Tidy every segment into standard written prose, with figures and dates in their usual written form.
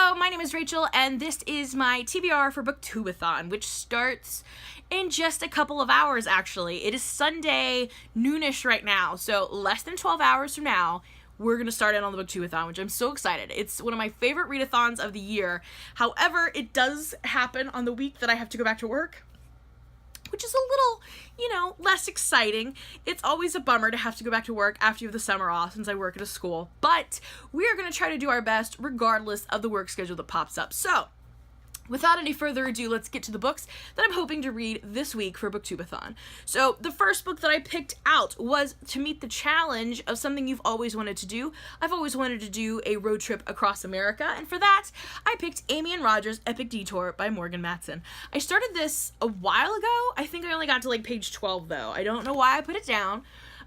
Hello, my name is Rachel, and this is my TBR for Booktubeathon, which starts in just a couple of hours, actually. It is Sunday noonish right now, so less than 12 hours from now, we're going to start in on the Booktubeathon, which I'm so excited. It's one of my favorite readathons of the year. However, it does happen on the week that I have to go back to work, which is a little, less exciting. It's always a bummer to have to go back to work after you have the summer off, since I work at a school. But we are going to try to do our best regardless of the work schedule that pops up. So, without any further ado, let's get to the books that I'm hoping to read this week for Booktubeathon. So, the first book that I picked out was to meet the challenge of something you've always wanted to do. I've always wanted to do a road trip across America, and for that, I picked Amy and Roger's Epic Detour by Morgan Matson. I started this a while ago. I think I only got to page 12, though. I don't know why I put it down.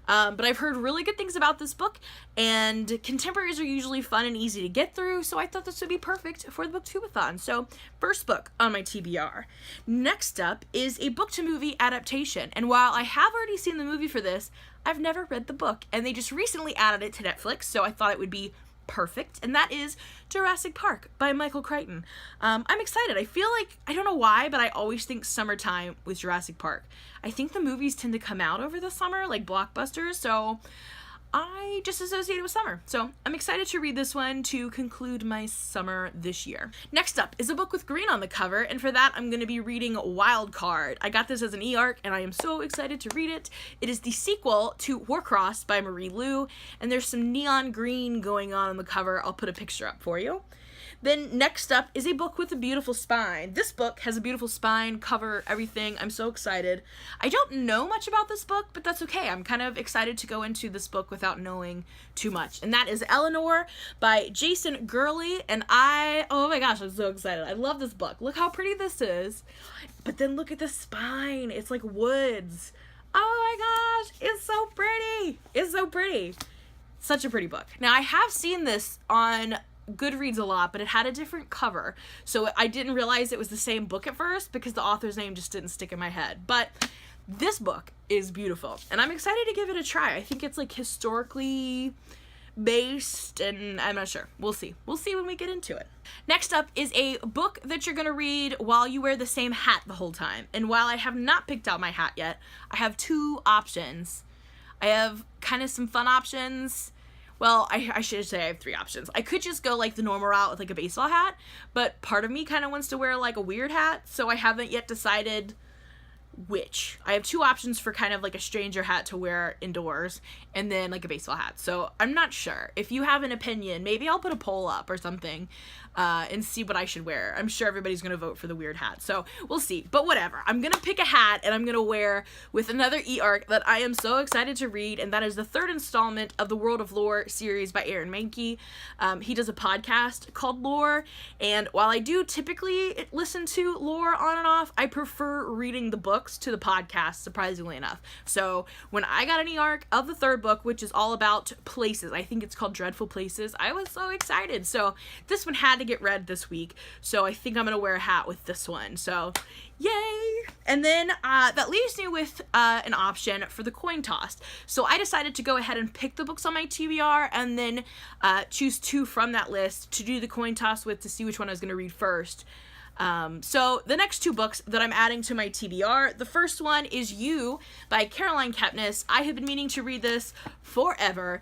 But I've heard really good things about this book, and contemporaries are usually fun and easy to get through, so I thought this would be perfect for the Booktubeathon. So, first book on my TBR. Next up is a book-to-movie adaptation, and while I have already seen the movie for this, I've never read the book, and they just recently added it to Netflix, so I thought it would be perfect, and that is Jurassic Park by Michael Crichton. I'm excited. I feel like, I don't know why, but I always think summertime with Jurassic Park. I think the movies tend to come out over the summer, like blockbusters, so I just associate it with summer. So I'm excited to read this one to conclude my summer this year. Next up is a book with green on the cover, and for that I'm going to be reading Wild Card. I got this as an e-arc, and I am so excited to read it. It is the sequel to Warcross by Marie Lu, and there's some neon green going on the cover. I'll put a picture up for you. Then next up is a book with a beautiful spine. This book has a beautiful spine, cover, everything. I'm so excited. I don't know much about this book, but that's okay. I'm kind of excited to go into this book without knowing too much. And that is Eleanor by Jason Gurley. And oh my gosh, I'm so excited. I love this book. Look how pretty this is. But then look at the spine. It's like woods. Oh my gosh, it's so pretty. It's so pretty. Such a pretty book. Now, I have seen this on Goodreads a lot, but it had a different cover, so I didn't realize it was the same book at first because the author's name just didn't stick in my head. But this book is beautiful, and I'm excited to give it a try. I think it's historically based, and I'm not sure. We'll see when we get into it. Next up is a book that you're gonna read while you wear the same hat the whole time, and while I have not picked out my hat yet, I have two options. I have kind of some fun options. Well, I should say I have three options. I could just go the normal route with a baseball hat, but part of me kind of wants to wear a weird hat, so I haven't yet decided which. I have two options for kind of a stranger hat to wear indoors, and then a baseball hat. So I'm not sure. If you have an opinion, maybe I'll put a poll up or something and see what I should wear. I'm sure everybody's going to vote for the weird hat, so we'll see. But whatever. I'm going to pick a hat, and I'm going to wear with another e-arc that I am so excited to read, and that is the third installment of the World of Lore series by Aaron Mahnke. He does a podcast called Lore, and while I do typically listen to Lore on and off, I prefer reading the books to the podcast, surprisingly enough. So when I got an e-arc of the third book, which is all about places, I think it's called Dreadful Places, I was so excited. So this one had to get read this week, so I think I'm gonna wear a hat with this one, so yay. And then that leaves me with an option for the coin toss. So I decided to go ahead and pick the books on my TBR and then choose two from that list to do the coin toss with, to see which one I was gonna read first. So the next two books that I'm adding to my TBR, the first one is You by Caroline Kepnes. I have been meaning to read this forever.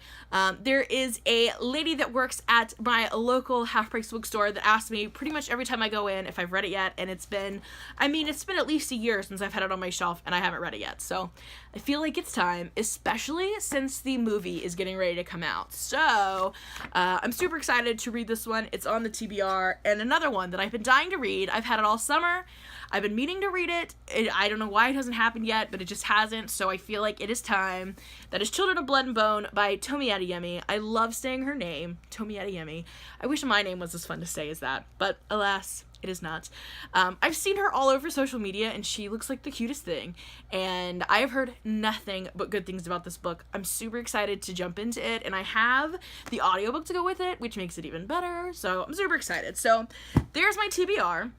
There is a lady that works at my local half-price bookstore that asks me pretty much every time I go in if I've read it yet, and it's been at least a year since I've had it on my shelf, and I haven't read it yet. So I feel like it's time, especially since the movie is getting ready to come out. So I'm super excited to read this one. It's on the TBR. And another one that I've been dying to read, I've had it all summer. I've been meaning to read it. I don't know why it hasn't happened yet, but it just hasn't, so I feel like it is time. That is Children of Blood and Bone by Tomi Adeyemi. I love saying her name, Tomi Adeyemi. I wish my name was as fun to say as that, but alas, it is not. I've seen her all over social media, and she looks like the cutest thing, and I have heard nothing but good things about this book. I'm super excited to jump into it, and I have the audiobook to go with it, which makes it even better, so I'm super excited. So there's my TBR.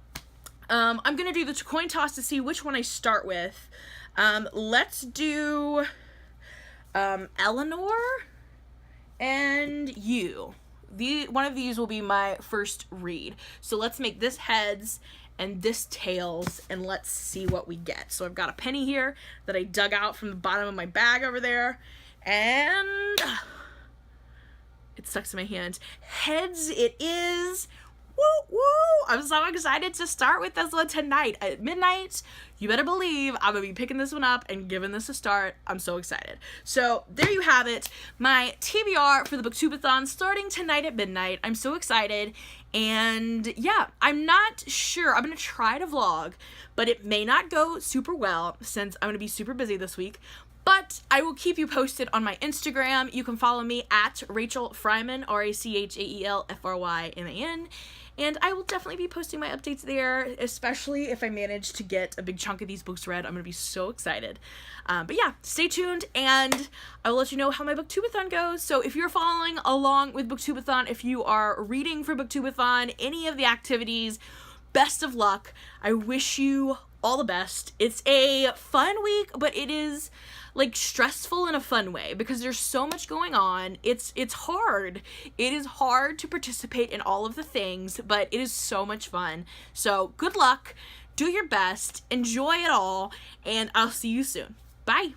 I'm gonna do the coin toss to see which one I start with. Let's do Eleanor and You. one of these will be my first read. So let's make this heads and this tails, and let's see what we get. So I've got a penny here that I dug out from the bottom of my bag over there, and it stuck to my hand. Heads it is. Woo woo! I'm so excited to start with this one tonight at midnight. You better believe I'm gonna be picking this one up and giving this a start. I'm so excited. So there you have it, my TBR for the Booktubeathon starting tonight at midnight. I'm so excited, and yeah, I'm not sure. I'm gonna try to vlog, but it may not go super well since I'm gonna be super busy this week. But I will keep you posted on my Instagram. You can follow me at Rachel Fryman, RACHAELFRYMAN. And I will definitely be posting my updates there, especially if I manage to get a big chunk of these books read. I'm going to be so excited. But yeah, stay tuned, and I will let you know how my Booktubeathon goes. So if you're following along with Booktubeathon, if you are reading for Booktubeathon, any of the activities, best of luck. I wish you all the best. It's a fun week, but it is like stressful in a fun way because there's so much going on. It's hard. It is hard to participate in all of the things, but it is so much fun. So good luck, do your best, enjoy it all, and I'll see you soon. Bye.